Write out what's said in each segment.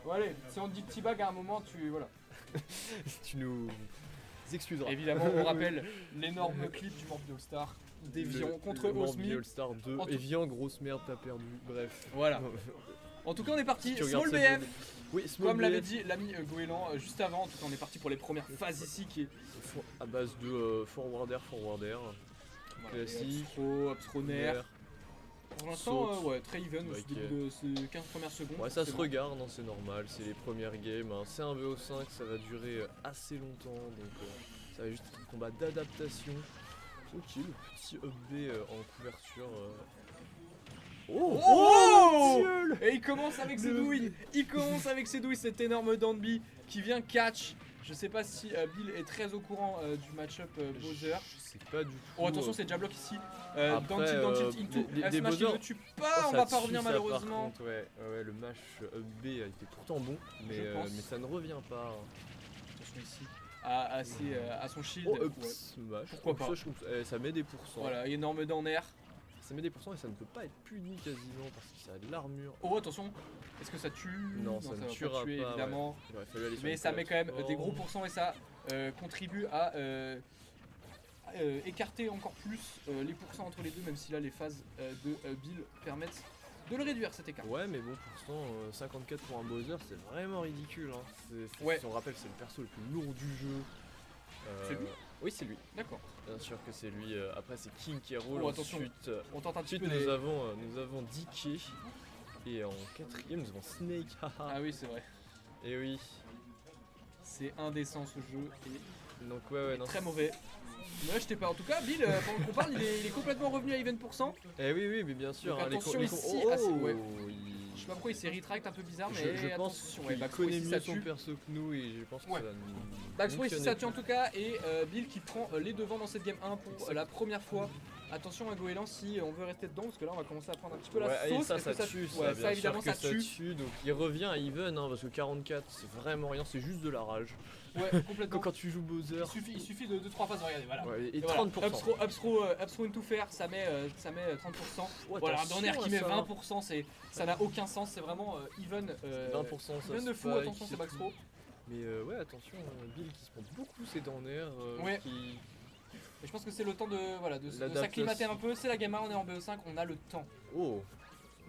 Bon allez, si on te dit teabag à un moment, tu... Voilà. Tu nous excuseras. Évidemment, on rappelle l'énorme clip du Morbi All-Star d'Evian contre Osmi. All-Star 2, En tout- Evian, grosse merde, t'as perdu. Bref. Voilà. En tout cas, on est parti. Si tu regardes Small cette BF. Oui, Small Comme l'avait BF, dit l'ami Goéland juste avant. En tout cas, on est parti pour les premières phases ici qui est à base de forwarder. voilà, Classique. Upsroner. Pour l'instant, Saute. ouais, très even au Ok. début de ces 15 premières secondes. Ouais, ça se bon. regarde, hein, c'est normal, c'est les premières games. Hein. C'est un VO5, ça va durer assez longtemps, donc ça va juste être un combat d'adaptation. Ok, le petit up B en couverture. Oh, Oh, Dieu, Et il commence avec ses douilles. Il commence avec ses douilles, cet énorme Danby qui vient catch. Je sais pas si Bill est très au courant du match-up Bowser. Je sais pas du tout. Oh attention, c'est déjà bloqué ici. Après, Dantit into des F smash qui Bowser, ne tue pas. ça On va tue, pas revenir ça, par malheureusement. contre, ouais, le match up B a été pourtant bon, mais, Je pense. mais ça ne revient pas. Attention ici. À son shield. Oh, up Ouais. smash. Pourquoi Up pas. smash, ça met des pourcents. Voilà, énorme dans air. Ça met des pourcents et ça ne peut pas être puni quasiment parce que ça a de l'armure. Oh attention, est-ce que ça tue? Non, ça ne va tuera tuer, pas, évidemment. Il aurait fallu aller sur Mais une ça met quand même plateforme. des gros pourcents et ça contribue à écarter encore plus les pourcents entre les deux, même si là les phases de Bill permettent de le réduire cet écart. Ouais, mais bon, pourtant 54 pour un Bowser, c'est vraiment ridicule. Hein. Ouais. Si on rappelle, c'est le perso le plus lourd du jeu. C'est lui? Oui, c'est lui. D'accord. Bien sûr que c'est lui. Après, c'est King qui roule. Oh, attention. Ensuite, On tente un petit ensuite peu nous, les... avons DK. Et en quatrième, nous avons Snake. haha. Ah oui, c'est vrai. Et oui. C'est indécent ce jeu et Donc, ouais, non. très mauvais. Mais je t'ai pas. En tout cas, Bill, pendant qu'on parle, il est complètement revenu à even %. Eh oui, mais bien sûr. Donc hein, attention les ici, oh, ah, c'est- ouais. il- Je sais pas pourquoi il s'est retract un peu bizarre, mais je pense attention. qu'il Ouais, Backthrow connaît ici, mieux ça son tue. perso que nous et je pense que Ouais. ça nous Backthrow ici, ça fonctionnait tue en tout cas. Et Bill qui prend les devants dans cette game 1 pour la première fois. Attention à Goéland si on veut rester dedans, parce que là on va commencer à prendre un petit peu la Ouais, et sauce. ça, Est-ce que ça tue, ouais, bien sûr évidemment que ça tue. Donc il revient à even, hein, parce que 44 c'est vraiment rien, c'est juste de la rage. Ouais, complètement. Quand tu joues Bowser. Il suffit de 2-3 phases, regardez, voilà. Ouais, et voilà. 30%. Upthrow into fair, ça met 30%. Oh, Voilà, un attention Donner qui à met ça. 20%, ça n'a aucun sens, c'est vraiment even. 20% ça Even de fou, spike, attention, c'est Backthrow. Mais ouais, attention, Bill qui se prend beaucoup ses Donner. Ouais. Qui... Et je pense que c'est le temps de L'adaptation. s'acclimater un peu. C'est la game 1, on est en BE5, on a le temps. Oh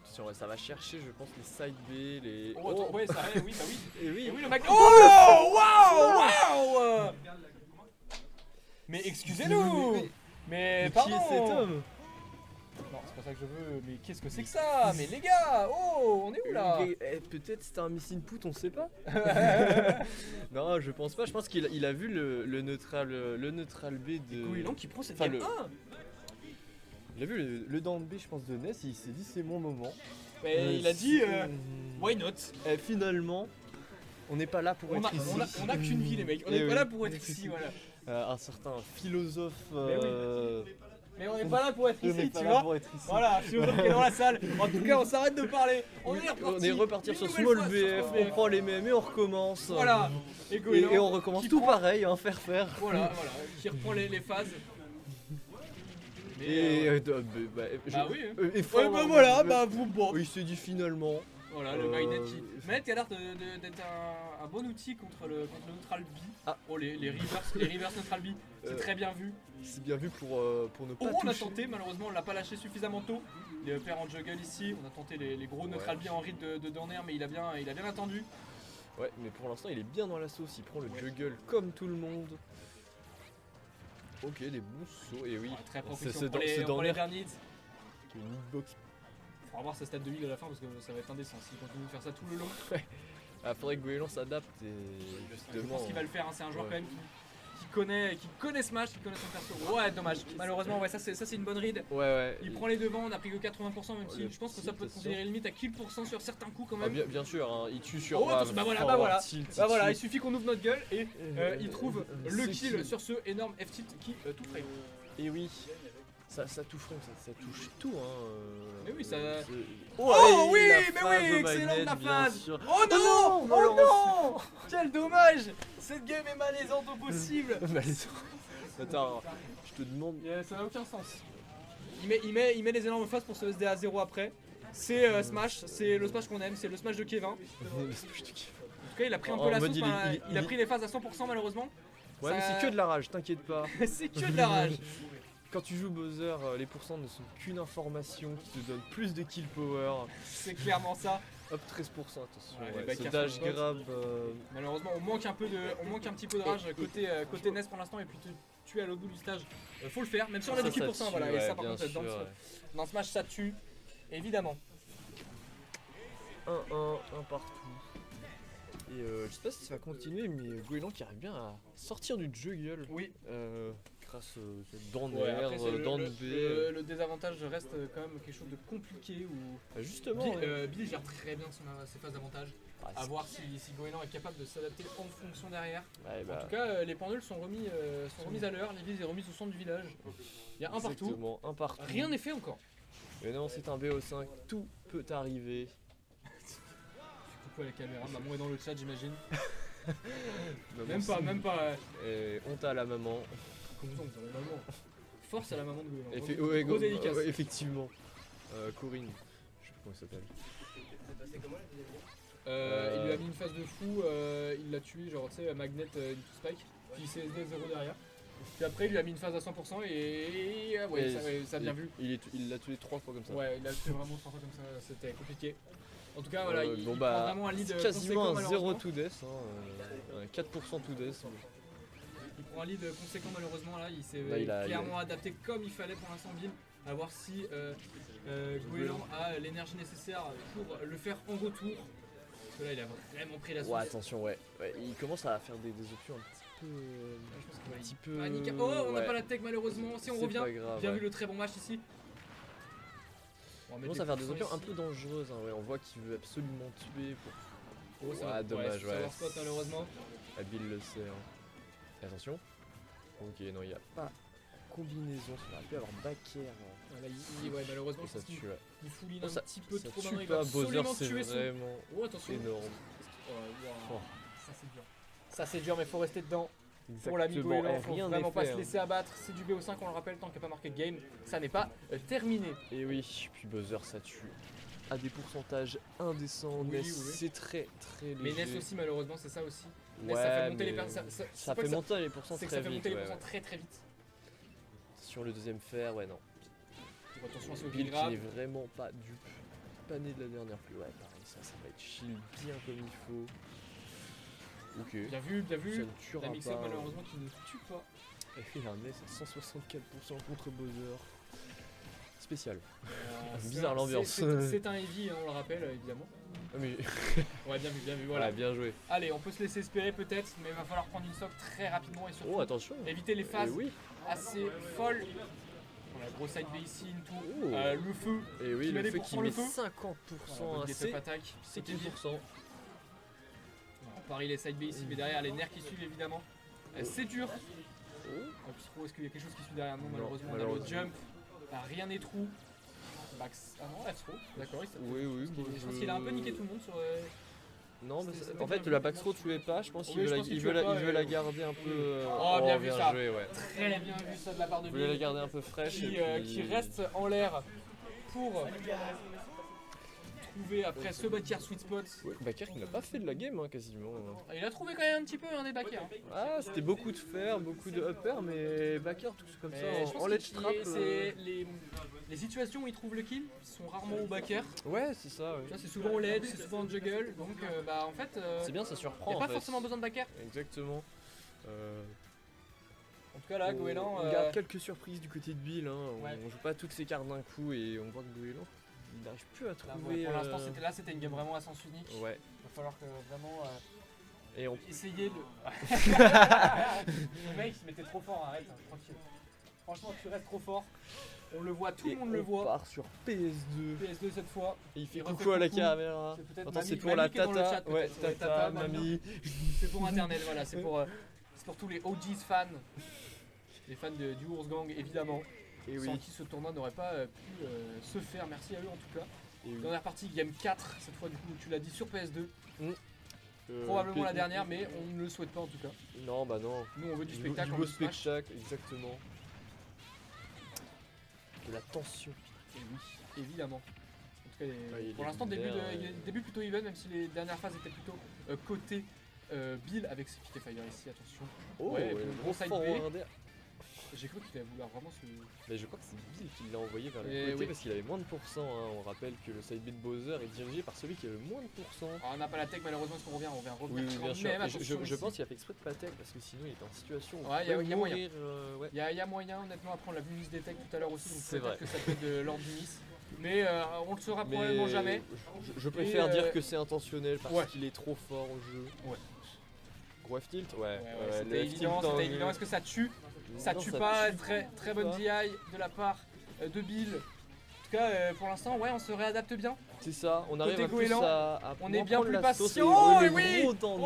attention, ouais, ça va chercher, je pense, les side B, les. Oh, attends, ouais, ça oui, bah oui. Et oui, Et oui, le mec. Oh, waouh! Mais excusez-nous! Mais qui est cet pardon! homme? Non, c'est pas ça que je veux, mais qu'est-ce que c'est que ça? Mais les gars, oh, on est où là? Peut-être c'était un missing put, on sait pas. Non, je pense pas. Je pense qu'il a vu le neutral B de. Goéland qui prend cette Enfin, game 1! Il a vu le down B, je pense, de Ness. Et il s'est dit c'est mon moment. Mais il a dit why not? Et finalement, on n'est pas là pour être ici. On a qu'une vie, les mecs, on Eh est oui. pas là pour être ici, voilà. Un certain philosophe. Mais on est pas là pour être on n'est ici, pas tu là vois? pour être ici. Voilà, philosophe qui est dans la salle. En tout cas, on s'arrête de parler. On Oui, est reparti. sur Une Small nouvelle fois BF, sur Small on BF. prend les mêmes et on recommence. Voilà. Et Goéland Et on recommence qui tout prend- pareil, hein, faire. Voilà, qui reprend les phases. Mais, Et ouais. bah oui, hein. et Ouais, bah voilà, bah vous bon. il s'est dit finalement. Voilà, le Magnet qui. Magnet qui a l'air d'être un bon outil contre le Neutral B. Ah. Oh, les reverse Neutral B, c'est très bien vu. C'est bien vu pour ne pas Oh, on a toucher. tenté, malheureusement, on l'a pas lâché suffisamment tôt. Les pairs en juggle ici, on a tenté les gros Neutral B en read de Donner, mais il a bien attendu. Ouais, mais pour l'instant il est bien dans la sauce, il prend le Ouais. juggle comme tout le monde. Ok, des bons sauts, et oui. Ouais, très c'est proficient dans pour les Donner derniers. qui est une hitbox. Faudra voir sa stat de heal à la fin parce que ça va être indécent s'il continue de faire ça tout le long. Ah, faudrait que Goéland s'adapte et Je justement. pense qu'il va le faire, hein. C'est un joueur Ouais. quand même qui connaît Smash, qui connaît son perso. Ouais, dommage. Malheureusement, ouais, ça c'est une bonne read. Ouais. Il prend les devants, on a pris que 80%, même si le je pense que petit, ça peut être considéré limite à kill % sur certains coups quand Ah, même. bien sûr, hein, il tue sur. Oh, attention, bah voilà, forward bah voilà. tilt, Bah voilà, il tilt. suffit qu'on ouvre notre gueule et il trouve le ce kill kill. sur ce énorme F-tilt qui tout frame. Et oui, ça touche frame, ça touche tout. Hein. Mais oui, ça- c'est- Oh et oui, la mais phase oui, au excellente magnet, la bien phase. sûr. Oh non, non, oh non, quel dommage. Cette game est malaisante au possible. Attends, je te demande. Ça n'a aucun sens. Il met les énormes phases pour se SDA 0 après. C'est Smash, c'est le Smash qu'on aime, c'est le Smash de Kevin. En tout cas, il a pris un peu la sauce, il a pris les phases à 100% malheureusement. Ouais, mais c'est que de la rage, t'inquiète pas. C'est que de la rage. Quand tu joues Bowser, les pourcents ne sont qu'une information qui te donne plus de kill power. C'est clairement ça. Hop, 13%, attention. Ouais, Ouais, les ce backers dash sont potes. grab. Malheureusement, on manque un petit peu de rage côté NES pour l'instant et puis tuer à l'autre bout du stage. Faut le faire, même si on a du kill pour ça, tue, voilà. ouais, Et ça, par bien contre, sûr, ouais. dans Smash, ça tue, évidemment. 1-1, un partout. Et je sais pas si ça va continuer, mais Goéland qui arrive bien à sortir du juggle. Oui. Grâce à Down Ouais, R, après, c'est Down B. le désavantage reste quand même quelque chose de compliqué où Justement. Bill gère très bien ses phases d'avantage. Ah, À voir si Goéland est capable de s'adapter en fonction derrière. ouais, bah, En tout cas, les pendules sont remises à l'heure, l'église est remise au centre du village. Il y a un partout. exactement, un partout. Rien n'est fait encore. Mais non, c'est un BO5, tout peut arriver. Coucou à la caméra, maman est dans le chat, j'imagine. Maman, Même pas. Et honte à la maman. Comme ça, on la maman. Force à la maman de Goéland. Ouais, Gros dédicace. ouais, effectivement. Corinne, je sais pas comment elle s'appelle. Il lui a mis une phase de fou, il l'a tué, genre tu sais, Magnet into Spike, puis CSD 0 derrière. Puis après, il lui a mis une phase à 100% et ça a bien vu. Il l'a tué 3 fois comme ça. Ouais, il a tué vraiment 3 fois comme ça, c'était compliqué. En tout cas, voilà, il bon, prend vraiment un lead c'est quasiment conséquent, un 0 malheureusement. to death, un 4% to death. Il prend un lead conséquent malheureusement là, il s'est Là, il a- clairement adapté comme il fallait pour l'instant Bill, à voir si Goéland a l'énergie nécessaire pour le faire en retour. Parce que là il a vraiment pris la sauce. Ouais, attention, ouais. Il commence à faire des options un petit peu. Panique. Oh, on n'a ouais. pas la tech malheureusement, si on C'est revient. pas grave, Bien ouais. vu le très bon match ici. On Il commence à faire des options un peu dangereuses, hein, ouais. On voit qu'il veut absolument tuer. Oh, ça Ouais, va, dommage, ouais. ouais. Spot malheureusement. Ah, Bill le sait. Hein. Et attention. Ok, non, il n'y a pas combinaison. Ça aurait pu avoir backer. Là, ouais, malheureusement, Ça il tue, ouais. fouline Oh, un ça- petit peu Ça trop tue maintenant. Il va pas, Bowser, absolument c'est tuer son. vraiment Oh, attention. énorme. Wow. Oh. Ça c'est dur. Ça c'est dur, mais faut rester dedans. Pour l'ami Exactement, Goéland, et faut rien vraiment n'est pas fait, se hein. laisser abattre. C'est du BO5, on le rappelle, tant qu'il n'y a pas marqué de game, ça n'est pas terminé. Et oui, puis Bowser ça tue à des pourcentages indécents. Oui, Ness, oui. c'est très léger. Mais Ness aussi, malheureusement, c'est ça aussi. Ouais, Ness, ça fait monter mais les personnes. ça fait monter les pourcents C'est que très ça fait vite. monter les ouais, pourcents ouais. très vite. Sur le deuxième fer, ouais, non. Donc attention à ce Bill kill qui grab. n'est vraiment pas dupe. Pané de la dernière pluie. Ouais, pareil, ça va être chill bien comme il faut. Ok. Bien vu, bien Ça vu. ne tuera La mix-up, pas. malheureusement, qui ne tue pas. Et il a un Ness à 164% contre Bowser. Spécial. Bizarre l'ambiance. C'est un heavy, hein, on le rappelle, évidemment. Ah, mais Ouais, bien vu, voilà. ouais, bien joué. Allez, on peut se laisser espérer peut-être, mais il va falloir prendre une stock très rapidement et surtout Oh, attention. éviter les Et phases oui. assez folles. On a gros side base in tout. Oh. Le feu. Et oui, Qui met le des fait pourcents, qu'il le met feu. 50% Get assez, up attack. c'est C'était dit. 10%. Paris les side base ici, mais derrière les nerfs qui suivent évidemment. C'est dur. Est-ce qu'il y a quelque chose qui suit derrière? Non, malheureusement, on a le malheureusement. jump. Rien n'est trou. Ah non, F-throw. D'accord, il s'est. Oui, Je pense qu'il a un peu niqué tout le monde sur. Non, mais C'était en fait, bien la vu. backthrow tuait pas, je pense qu'il Oui, veut, je la, pense qu'il il veut, tuait la, pas, il veut la garder un peu. Oh, bien vu ça. joué, ouais. Très bien vu ça de la part de Il voulait la Bill. garder un peu fraîche. Qui, et puis- qui reste en l'air pour trouver après ce backer sweet spot. Ouais, Bakker qui n'a pas fait de la game, hein, quasiment. Il a trouvé quand même un petit peu des backers. Ah, c'était beaucoup de fer, beaucoup de upper, mais Bakker, tout comme ça, Mais je pense en ledge qu'il- trap. c'est les situations où il trouve le kill sont rarement au backer. Ouais, c'est ça, ouais. Tu vois, c'est souvent au ledge, c'est souvent en juggle. Donc en fait, C'est bien, ça il surprend. n'y a en pas fait. forcément besoin de backer. Exactement. En tout cas là, Goéland. On garde quelques surprises du côté de Bill, hein. Ouais. On joue pas toutes ses cartes d'un coup et on voit que Goéland, il n'arrive plus à Là, trouver. pour l'instant, c'était une game vraiment à sens unique. Ouais. Il va falloir que vraiment Et on. essayer de. Le mec, il se mettait trop fort, arrête, tranquille. Franchement, tu restes trop fort. On le voit, tout le monde le on voit. part sur PS2. PS2 cette fois. Et il fait Il refait coucou à la coucou. caméra. C'est peut-être Attends, Mamie- c'est pour Mamie la qui est dans le tata. chat, Ouais, peut-être. tata, Mamie. mamie. C'est pour internet, voilà, c'est pour tous les OGs fans. Les fans du Ours Gang, évidemment. Et Sans oui. qui ce tournoi n'aurait pas pu se faire. Merci à eux en tout cas. Et oui. Dernière partie, game 4, cette fois du coup, tu l'as dit sur PS2. Euh, Probablement la P- dernière, mais on ne le souhaite pas en tout cas. Non, bah non. Nous, on veut du Du spectacle. on beau veut du Smash. spectacle, exactement. De la tension. Et oui, évidemment. En tout cas, il pour est l'instant, binaire, début plutôt even, même si les dernières phases étaient plutôt côté Bill avec ses Piqué Fire ici, attention. Oh, Ouais, le bon gros side B. forwarder. J'ai cru qu'il allait vouloir vraiment se. Mais je crois que c'est Bill qui l'a envoyé vers le Et côté oui. parce qu'il avait moins de pourcents. Hein. On rappelle que le side B de Bowser est dirigé par celui qui a le moins de pourcents. Alors, on n'a pas la tech, malheureusement, est-ce qu'on revient? On vient Oui, revenir oui, quand bien sûr. même. Et Attention je ici. pense qu'il a fait exprès de pas tech parce que sinon il était en situation où Ouais, il y a moyen. mourir. Ouais. Il y a moyen, honnêtement, après on l'a vu miss des tech tout à l'heure aussi, donc C'est peut-être vrai. que ça peut être de l'ordre du miss. Mais on le saura Mais probablement jamais. je préfère Et, dire que c'est intentionnel parce ouais. qu'il est trop fort au jeu. Ouais. Gros F-tilt. Ouais, le c'était F-tilt évident, dans c'était le- évident. Est-ce que ça tue? Ça Non, tue ça pas, tue très bonne pas. DI de la part de Bill. En tout cas, pour l'instant, ouais, on se réadapte bien. C'est ça, on arrive Côté un peu goéland, à on est moins bien prendre plus la sauce patient. le Et oui, gros temps de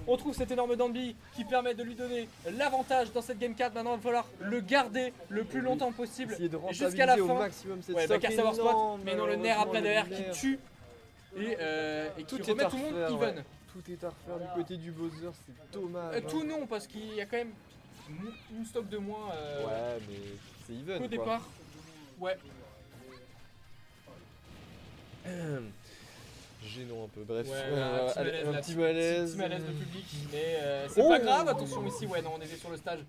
on trouve cet énorme Danby qui permet de lui donner l'avantage dans cette game 4. Maintenant, il va falloir le garder le plus longtemps possible essayer de jusqu'à la rentabiliser au fin. maximum cette Ouais, stock. back à savoir spot, Non, mais non, le nerf à plat derrière malheureusement, qui tue et qui Tout est remet à tout le monde refaire, even. ouais. Tout est à refaire du côté du Bowser, c'est dommage. Tout non, parce qu'il y a quand même une stock de moins Ouais, mais c'est even. qu'au quoi. départ. Ouais. Gênant un peu, bref. Ouais, un petit malaise. Petit malaise de public, mais c'est Oh pas grave, attention ici, ouais non on était sur le stage.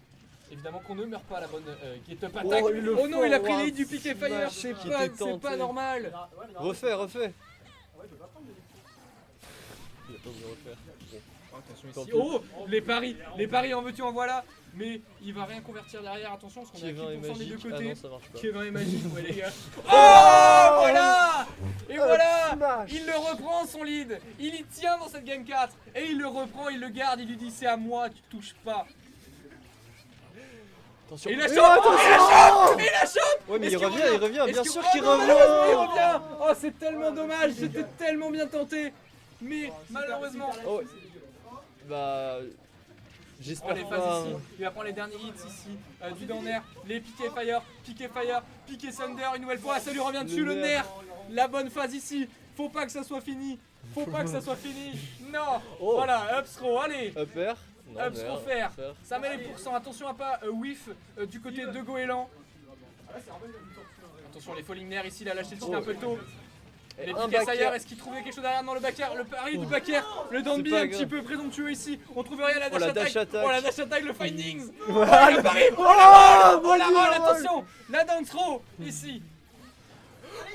Évidemment qu'on ne meurt pas à la bonne get up attack. Oh, le Oh non il a pris forward les hits du Piqué Fire, smash c'est qui pas, était c'est pas tenté. normal. Refais. Il a pas voulu refaire. Bon. Attention Tant ici. pis. Oh les paris en veux-tu en voilà. Mais il va rien convertir derrière, attention parce qu'on est à Kevin est 4% des magique. deux Ah côtés. non, ça marche pas. Kevin est magique, ouais les gars. Oh voilà. Et voilà, smash. il le reprend son lead, il y tient dans cette game 4 et il le reprend, il le garde, il lui dit c'est à moi, tu touches pas. Attention. Et il la Eh, chope, attention. Et il la chope. Ouais, mais Est-ce il qu'il revient, Est-ce bien qu'il- sûr Oh qu'il non, malheureusement, il revient. revient. Oh c'est tellement dommage, c'était tellement bien tenté. Mais malheureusement, Oh, bah. oh, J'espère les pas. phases ici, il va prendre les derniers hits ici, du down air, les Piqué Fire, Piqué Thunder une nouvelle fois, ça lui revient dessus le nerf, la bonne phase ici, faut pas que ça soit fini, non, Oh. voilà, up throw, allez, Upper. Non, up throw faire, faire. ça met les pourcents, attention à pas whiff du côté de Goéland, attention les falling nerfs ici, il a lâché le cheat un peu tôt. Les Un Piqué backer. Fire, est-ce qu'il trouvait quelque chose derrière? Non, le backer, le pari du backer, le downbeat pas un grave. petit peu présomptueux ici. On trouve rien, la Oh, la dash dash attack. attack. Oh, la dash attack, le findings. Oh, Voilà. le pari. Oh, Oh, la roll. Oh, vas-y, la roll, la roll. attention. La down throw, ici.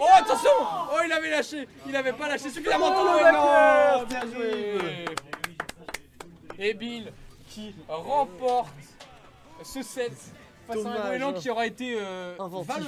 Oh, attention. Oh, il avait lâché. Il avait pas lâché suffisamment tôt. le Et backer. non, bien joué. Et Bill qui remporte ce set face à un Dommage, Goéland hein. qui aura été Inventif. valorisé.